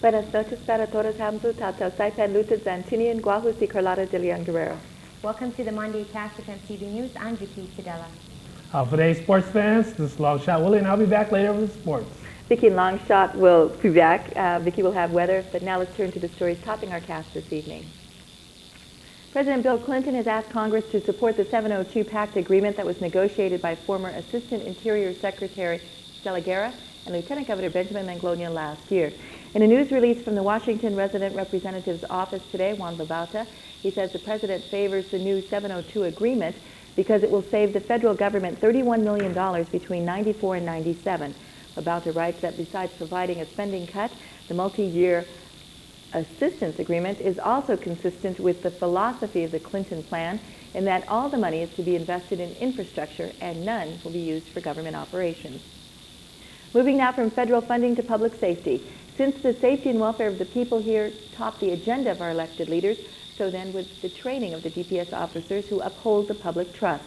Buenas noches para todos. Hamzu Tata Saipan Luta Zantinian Guahu Si Carlota de Leon Guerrero. Welcome to the Monday Cast of MCV News. I'm Vicky Fidela. For today's sports fans, this is Longshot Willie, and I'll be back later with sports. Vicky and Longshot will be back. Vicky will have weather, but now let's turn to the stories topping our cast this evening. President Bill Clinton has asked Congress to support the 702 Pact agreement that was negotiated by former Assistant Interior Secretary Stella Guerra and Lieutenant Governor Benjamin MANGLONA last year. In a news release from the Washington Resident Representative's office today, Juan Babauta, he says the president favors the new 702 agreement because it will save the federal government $31 million between 94 and 97. Babauta writes that besides providing a spending cut, the multi-year assistance agreement is also consistent with the philosophy of the Clinton plan in that all the money is to be invested in infrastructure and none will be used for government operations. Moving now from federal funding to public safety. Since the safety and welfare of the people here top the agenda of our elected leaders, so then with the training of the DPS officers who uphold the public trust.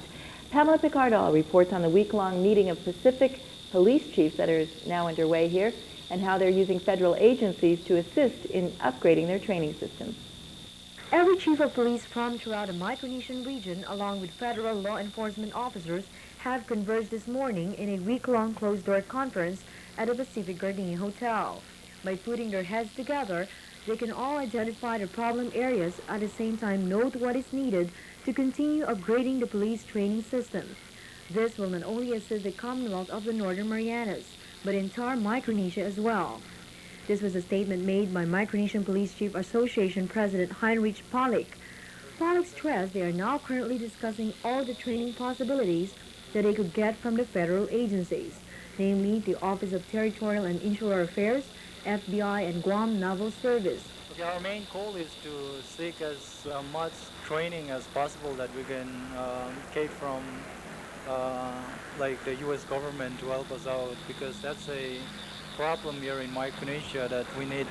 Pamela Picardal reports on the week-long meeting of Pacific police chiefs that is now underway here and how they're using federal agencies to assist in upgrading their training systems. Every chief of police from throughout the Micronesian region, along with federal law enforcement officers, have converged this morning in a week-long closed-door conference at the Pacific Gardenia Hotel. By putting their heads together, they can all identify the problem areas, at the same time note what is needed to continue upgrading the police training system. This will not only assist the Commonwealth of the Northern Marianas, but entire Micronesia as well. This was a statement made by Micronesian Police Chief Association President Heinrich Polich. Polich stressed they are now currently discussing all the training possibilities that they could get from the federal agencies, namely the Office of Territorial and Insular Affairs, FBI, and Guam Naval Service. Okay, our main goal is to seek as much training as possible that we can get from like the U.S. government to help us out, because that's a problem here in Micronesia that we need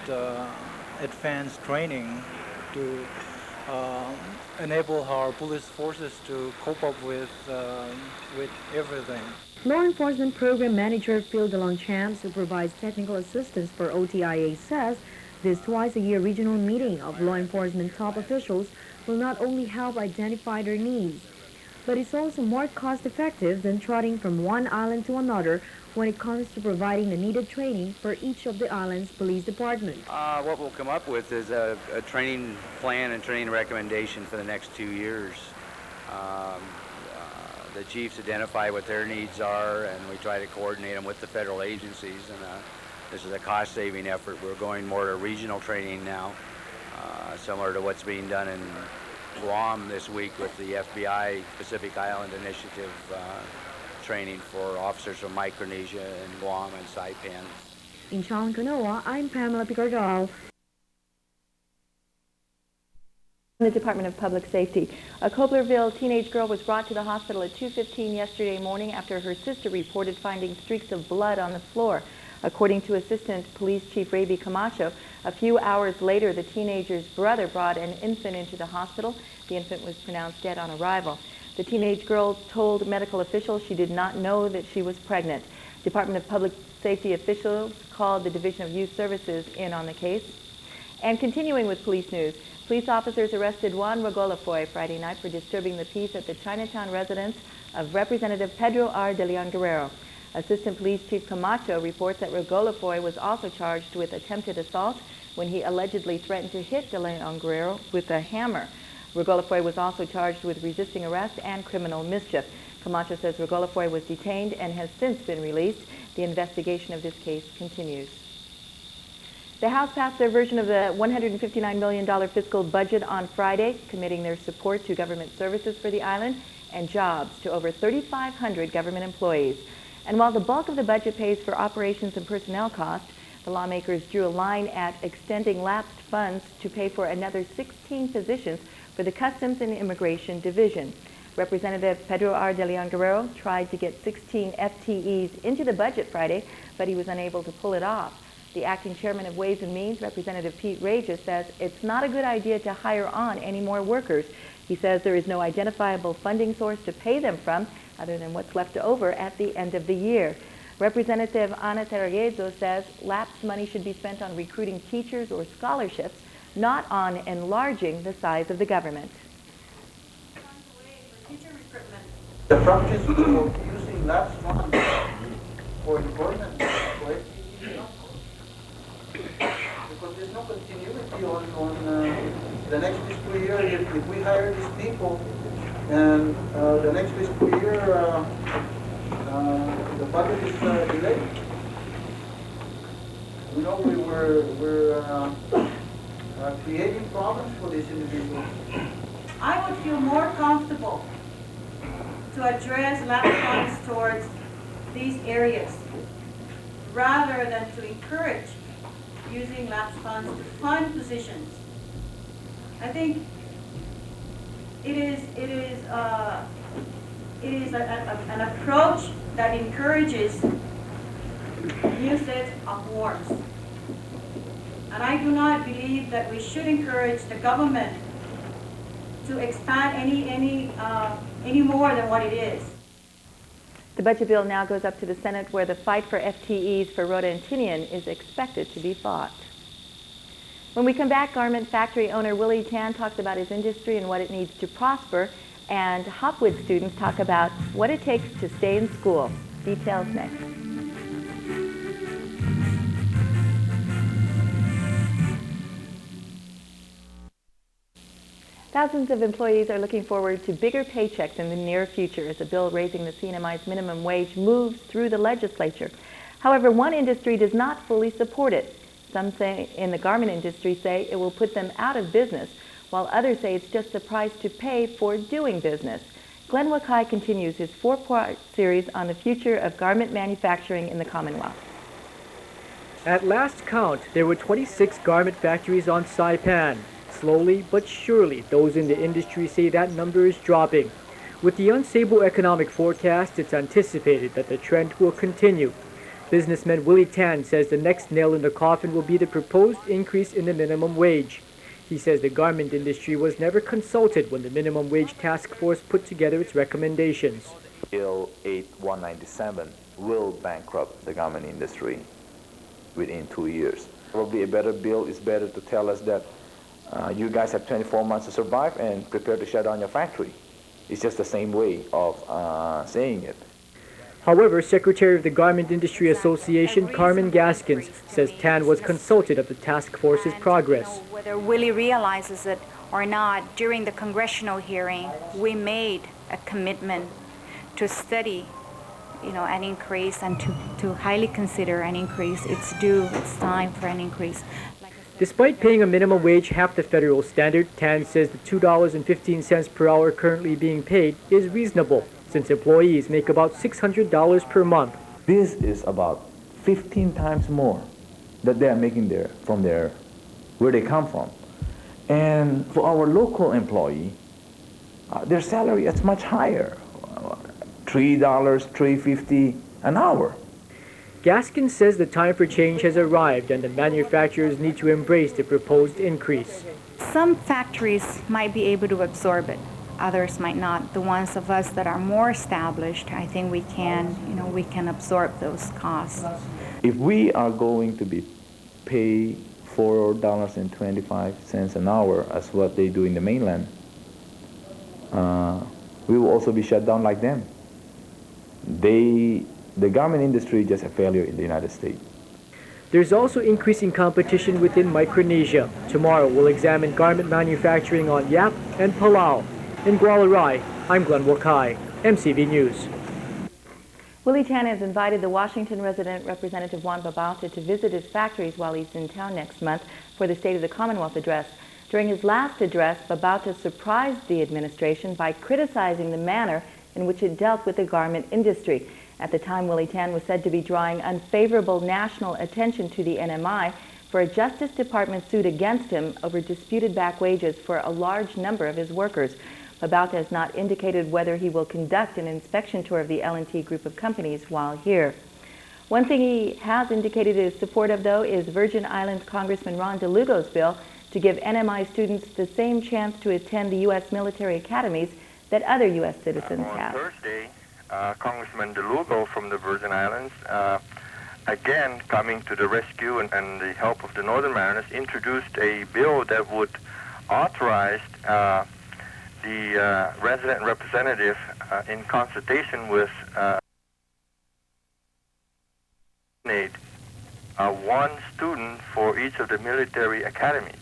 advanced training to enable our police forces to cope up with everything. Law Enforcement Program Manager Phil DeLongchamps, who provides technical assistance for OTIA, says this twice-a-year regional meeting of law enforcement top officials will not only help identify their needs, but it's also more cost-effective than trotting from one island to another when it comes to providing the needed training for each of the island's police departments. What we'll come up with is a training plan and training recommendation for the next 2 years. The chiefs identify what their needs are, and we try to coordinate them with the federal agencies. And this is a cost-saving effort. We're going more to regional training now, similar to what's being done in Guam this week with the FBI Pacific Island Initiative training for officers from Micronesia and Guam and Saipan. In Chalon, I'm Pamela Picardal. The Department of Public Safety. A Coblerville teenage girl was brought to the hospital at 2:15 yesterday morning after her sister reported finding streaks of blood on the floor. According to Assistant Police Chief Raby Camacho, a few hours later, the teenager's brother brought an infant into the hospital. The infant was pronounced dead on arrival. The teenage girl told medical officials she did not know that she was pregnant. Department of Public Safety officials called the Division of Youth Services in on the case. And continuing with police news, police officers arrested Juan Regolafoy Friday night for disturbing the peace at the Chinatown residence of Representative Pedro R. de Leon Guerrero. Assistant Police Chief Camacho reports that Regolafoy was also charged with attempted assault when he allegedly threatened to hit de Leon Guerrero with a hammer. Regolafoy was also charged with resisting arrest and criminal mischief. Camacho says Regolafoy was detained and has since been released. The investigation of this case continues. The House passed their version of the $159 million fiscal budget on Friday, committing their support to government services for the island and jobs to over 3,500 government employees. And while the bulk of the budget pays for operations and personnel costs, the lawmakers drew a line at extending lapsed funds to pay for another 16 positions for the Customs and Immigration Division. Representative Pedro R. de Leon Guerrero tried to get 16 FTEs into the budget Friday, but he was unable to pull it off. The acting chairman of Ways and Means, Representative Pete Rages, says it's not a good idea to hire on any more workers. He says there is no identifiable funding source to pay them from other than what's left over at the end of the year. Representative Ana Terreguezo says lapsed money should be spent on recruiting teachers or scholarships, not on enlarging the size of the government. The practice of using lapsed funds for employment, right? Because there's no continuity on the next fiscal year. If we hire these people and the next fiscal year the budget is delayed. You know, we're creating problems for these individuals. I would feel more comfortable to address lapsed funds towards these areas rather than to encourage using lapsed funds to fund positions. I think it is an approach that encourages new sets of wars. And I do not believe that we should encourage the government to expand any more than what it is. The budget bill now goes up to the Senate, where the fight for FTEs for Rhoda and Tinian is expected to be fought. When we come back, garment factory owner Willie Tan talks about his industry and what it needs to prosper, and Hopwood students talk about what it takes to stay in school. Details next. Thousands of employees are looking forward to bigger paychecks in the near future as a bill raising the CNMI's minimum wage moves through the legislature. However, one industry does not fully support it. Some say in the garment industry say it will put them out of business, while others say it's just the price to pay for doing business. Glenn Wakai continues his 4-part series on the future of garment manufacturing in the Commonwealth. At last count, there were 26 garment factories on Saipan. Slowly but surely, those in the industry say that number is dropping. With the unstable economic forecast, it's anticipated that the trend will continue. Businessman Willie Tan says the next nail in the coffin will be the proposed increase in the minimum wage. He says the garment industry was never consulted when the minimum wage task force put together its recommendations. Bill 8197 will bankrupt the garment industry within 2 years. Probably a better bill is better to tell us that you guys have 24 months to survive and prepare to shut down your factory. It's just the same way of saying it. However, Secretary of the Garment Industry Association, Carmen Gaskins, says Tan was consulted of the task force's progress. Whether Willie realizes it or not, during the congressional hearing, we made a commitment to study, an increase and to highly consider an increase. It's due, it's time for an increase. Despite paying a minimum wage half the federal standard, Tan says the $2.15 per hour currently being paid is reasonable, since employees make about $600 per month. This is about 15 times more that they are making where they come from. And for our local employee, their salary is much higher, $3, $3.50 an hour. Gaskin says the time for change has arrived and the manufacturers need to embrace the proposed increase. Some factories might be able to absorb it, others might not. The ones of us that are more established, I think we can absorb those costs. If we are going to be paid $4.25 an hour as what they do in the mainland, we will also be shut down like them. The garment industry is just a failure in the United States. There's also increasing competition within Micronesia. Tomorrow we'll examine garment manufacturing on Yap and Palau. In Gualarai, I'm Glenn Wakai, MCV News. Willie Tan has invited the Washington resident Representative Juan Babauta to visit his factories while he's in town next month for the State of the Commonwealth address. During his last address, Babauta surprised the administration by criticizing the manner in which it dealt with the garment industry. At the time, Willie Tan was said to be drawing unfavorable national attention to the NMI for a Justice Department suit against him over disputed back wages for a large number of his workers. Babauta has not indicated whether he will conduct an inspection tour of the L&T group of companies while here. One thing he has indicated his support of, though, is Virgin Islands Congressman Ron DeLugo's bill to give NMI students the same chance to attend the U.S. military academies that other U.S. citizens have. On Thursday, Congressman DeLugo from the Virgin Islands, again coming to the rescue and the help of the Northern Mariners, introduced a bill that would authorize the resident representative in consultation with one student for each of the military academies.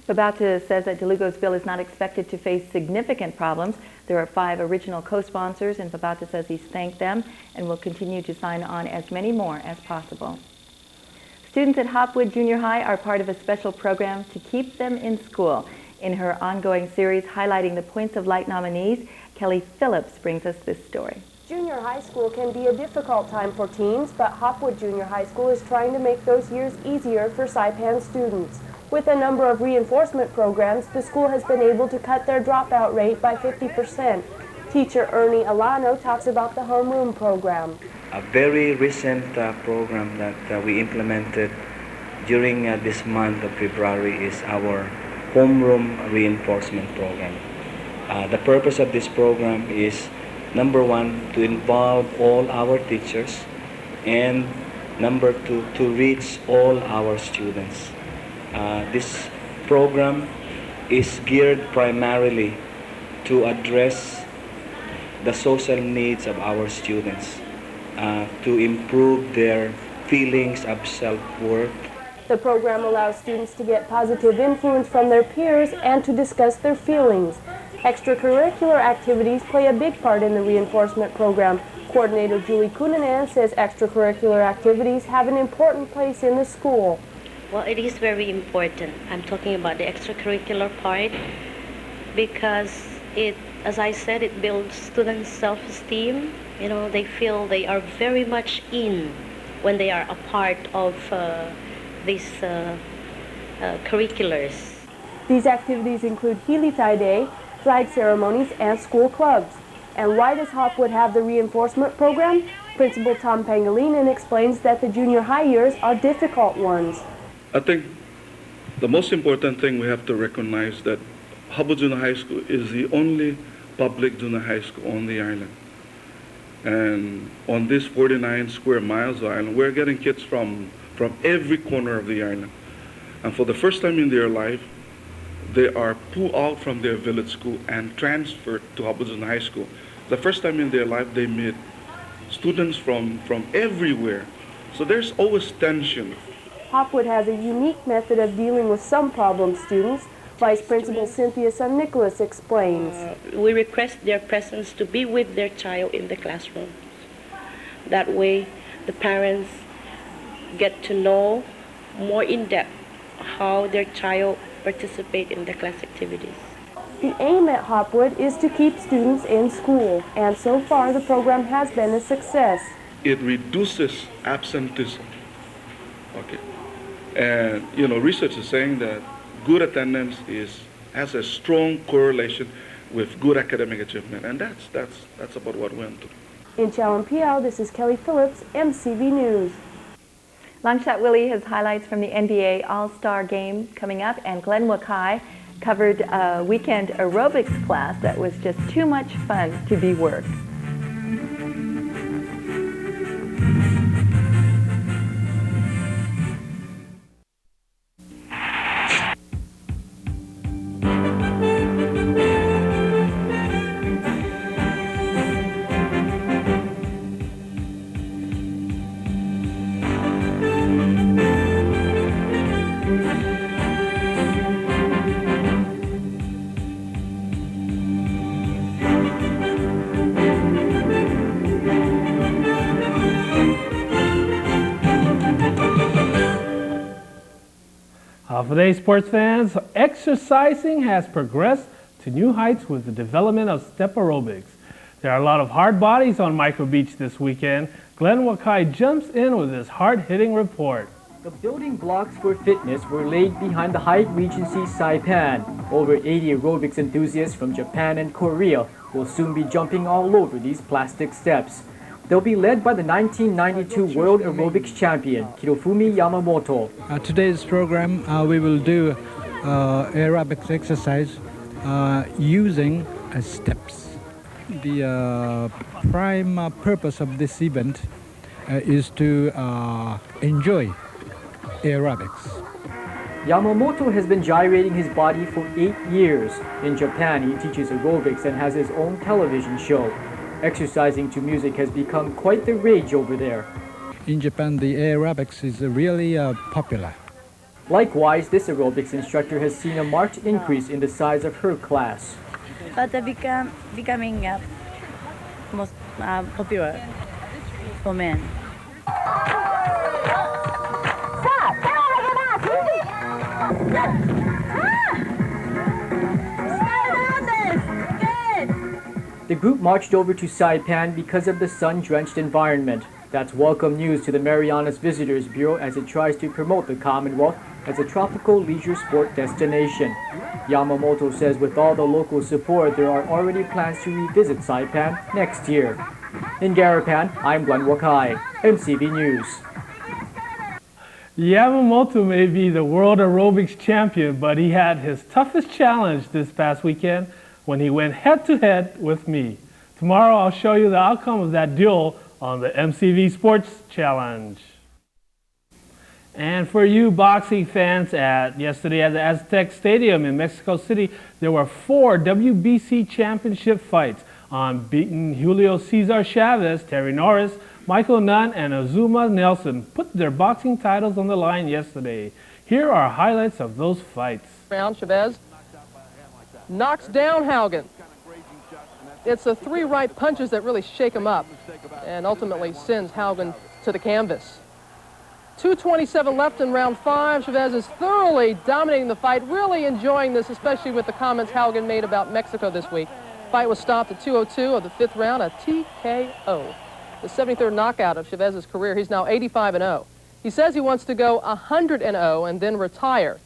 Babauta says that DeLugo's bill is not expected to face significant problems. There are 5 original co-sponsors, and Babauta says he's thanked them and will continue to sign on as many more as possible. Students at Hopwood Junior High are part of a special program to keep them in school. In her ongoing series highlighting the Points of Light nominees, Kelly Phillips brings us this story. Junior high school can be a difficult time for teens, but Hopwood Junior High School is trying to make those years easier for Saipan students. With a number of reinforcement programs, the school has been able to cut their dropout rate by 50%. Teacher Ernie Alano talks about the homeroom program. A very recent program that we implemented during this month of February is our homeroom reinforcement program. The purpose of this program is, number 1, to involve all our teachers, and number 2, to reach all our students. This program is geared primarily to address the social needs of our students, to improve their feelings of self-worth. The program allows students to get positive influence from their peers and to discuss their feelings. Extracurricular activities play a big part in the reinforcement program. Coordinator Julie Kunanen says extracurricular activities have an important place in the school. Well, it is very important. I'm talking about the extracurricular part because it, as I said, it builds students' self-esteem. You know, they feel they are very much in when they are a part of these curriculars. These activities include Hilitai Day, flag ceremonies, and school clubs. And why does Hopwood have the reinforcement program? Principal Tom Pangilinan explains that the junior high years are difficult ones. I think the most important thing we have to recognize that Hopwood Junior High School is the only public junior high school on the island. And on this 49 square miles of island, we're getting kids from every corner of the island. And for the first time in their life, they are pulled out from their village school and transferred to Hopwood Junior High School. The first time in their life, they meet students from everywhere. So there's always tension. Hopwood has a unique method of dealing with some problem students. Vice Principal Cynthia San Nicolas explains. We request their presence to be with their child in the classroom. That way, the parents get to know more in depth how their child participate in the class activities. The aim at Hopwood is to keep students in school, and so far the program has been a success. It reduces absenteeism. Okay. And you know, research is saying that good attendance has a strong correlation with good academic achievement, and that's about what we want to do. In Chalampiao, this is Kelly Phillips, MCV News. Longshot Willie has highlights from the NBA All-Star Game coming up, and Glenn Wakai covered a weekend aerobics class that was just too much fun to be worked. For today's sports fans, exercising has progressed to new heights with the development of step aerobics. There are a lot of hard bodies on Micro Beach this weekend. Glenn Wakai jumps in with his hard-hitting report. The building blocks for fitness were laid behind the Hyatt Regency Saipan. Over 80 aerobics enthusiasts from Japan and Korea will soon be jumping all over these plastic steps. They'll be led by the 1992 World Aerobics Champion, Kirofumi Yamamoto. Today's program, we will do aerobics exercise using steps. the prime purpose of this event is to enjoy aerobics. Yamamoto has been gyrating his body for 8 years. In Japan, he teaches aerobics and has his own television show. Exercising to music has become quite the rage over there. In Japan, the aerobics is really popular. Likewise, this aerobics instructor has seen a marked increase in the size of her class. But becoming most popular for men. The group marched over to Saipan because of the sun-drenched environment. That's welcome news to the Marianas Visitors Bureau as it tries to promote the Commonwealth as a tropical leisure sport destination. Yamamoto says with all the local support, there are already plans to revisit Saipan next year. In Garapan, I'm Glenn Wakai, MCV News. Yamamoto may be the world aerobics champion, but he had his toughest challenge this past weekend when he went head-to-head with me. Tomorrow I'll show you the outcome of that duel on the MCV Sports Challenge. And for you boxing fans, yesterday at the Aztec Stadium in Mexico City, there were 4 WBC championship fights. Unbeaten Julio Cesar Chavez, Terry Norris, Michael Nunn, and Azuma Nelson put their boxing titles on the line yesterday. Here are highlights of those fights. Round, Chavez knocks down Haugen. It's the 3 right punches that really shake him up and ultimately sends Haugen to the canvas. 2:27 left in round 5. Chavez is thoroughly dominating the fight, really enjoying this, especially with the comments Haugen made about Mexico this week. Fight was stopped at 2:02 of the 5th round, a TKO. The 73rd knockout of Chavez's career. He's now 85-0. He says he wants to go 100-0 and then retire.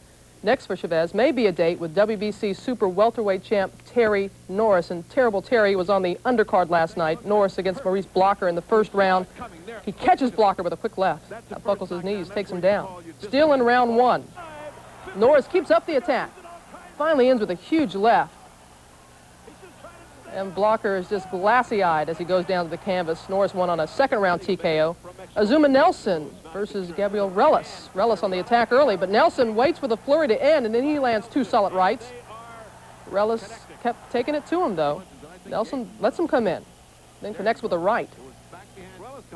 Next for Chavez may be a date with WBC super welterweight champ Terry Norris. And Terrible Terry was on the undercard last night. Norris against Maurice Blocker in the first round. He catches Blocker with a quick left. That buckles his knees, takes him down. Still in round 1. Norris keeps up the attack. Finally ends with a huge left. And Blocker is just glassy-eyed as he goes down to the canvas. Norris won on a second-round TKO. Azuma Nelson versus Gabriel Relis. Relis on the attack early, but Nelson waits for the flurry to end, and then he lands 2 solid rights. Relis kept taking it to him, though. Nelson lets him come in, then connects with a right.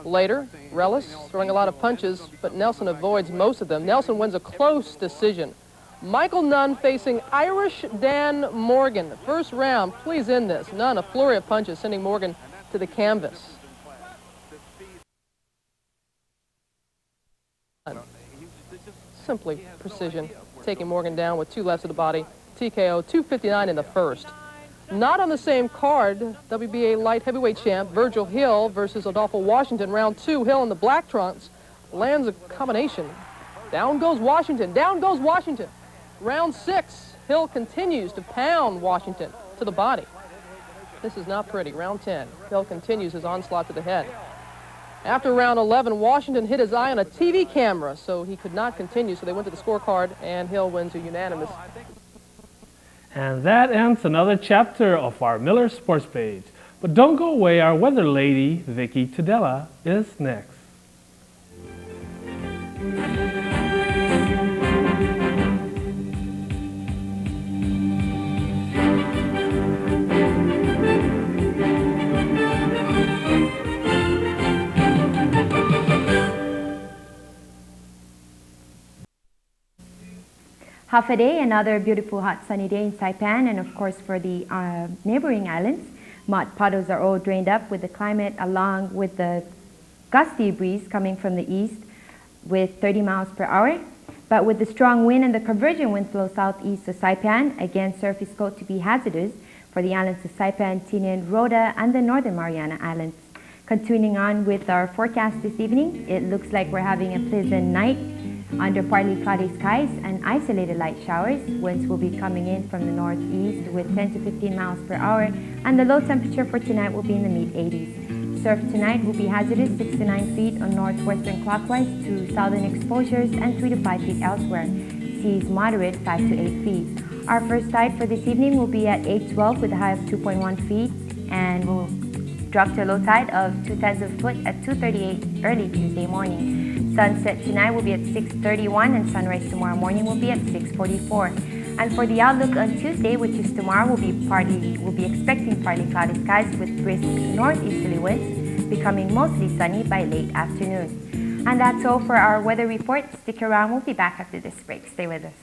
Later, Relis throwing a lot of punches, but Nelson avoids most of them. Nelson wins a close decision. Michael Nunn facing Irish Dan Morgan. First round, please end this. Nunn, a flurry of punches, sending Morgan to the canvas. Simply precision, taking Morgan down with 2 lefts of the body. TKO, 2:59 in the first. Not on the same card, WBA light heavyweight champ Virgil Hill versus Adolfo Washington. Round 2, Hill in the black trunks lands a combination. Down goes Washington, down goes Washington. Round 6, Hill continues to pound Washington to the body. This is not pretty. Round 10, Hill continues his onslaught to the head. After round 11, Washington hit his eye on a TV camera, so he could not continue, so they went to the scorecard, and Hill wins a unanimous. And that ends another chapter of our Miller Sports page. But don't go away, our weather lady, Vicky Tudela, is next. Half a day, another beautiful hot sunny day in Saipan, and of course for the neighboring islands. Mud puddles are all drained up with the climate, along with the gusty breeze coming from the east with 30 miles per hour. But with the strong wind and the convergent wind flow southeast of Saipan, again surface coat to be hazardous for the islands of Saipan, Tinian, Rhoda, and the Northern Mariana Islands. Continuing on with our forecast this evening, it looks like we're having a pleasant night under partly cloudy skies and isolated light showers. Winds will be coming in from the northeast with 10 to 15 miles per hour, and the low temperature for tonight will be in the mid-80s. Surf tonight will be hazardous 6 to 9 feet on northwestern clockwise to southern exposures and 3 to 5 feet elsewhere. Seas moderate 5 to 8 feet. Our first tide for this evening will be at 8:12 with a high of 2.1 feet. and will drop to a low tide of 2 tides of foot at 2:38 early Tuesday morning. Sunset tonight will be at 6:31 and sunrise tomorrow morning will be at 6:44. And for the outlook on Tuesday, which is tomorrow, we'll be expecting partly cloudy skies with brisk northeasterly winds, becoming mostly sunny by late afternoon. And that's all for our weather report. Stick around, we'll be back after this break. Stay with us.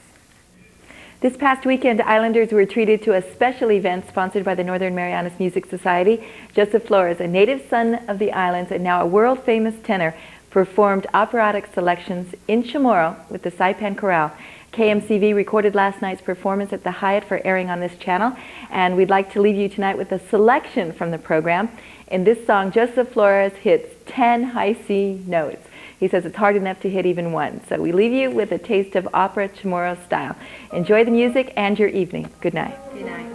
This past weekend, Islanders were treated to a special event sponsored by the Northern Marianas Music Society. Joseph Flores, a native son of the islands and now a world-famous tenor, performed operatic selections in Chamorro with the Saipan Chorale. KMCV recorded last night's performance at the Hyatt for airing on this channel, and we'd like to leave you tonight with a selection from the program. In this song, Joseph Flores hits 10 high C notes. He says it's hard enough to hit even one. So we leave you with a taste of opera Chamorro style. Enjoy the music and your evening. Good night. Good night.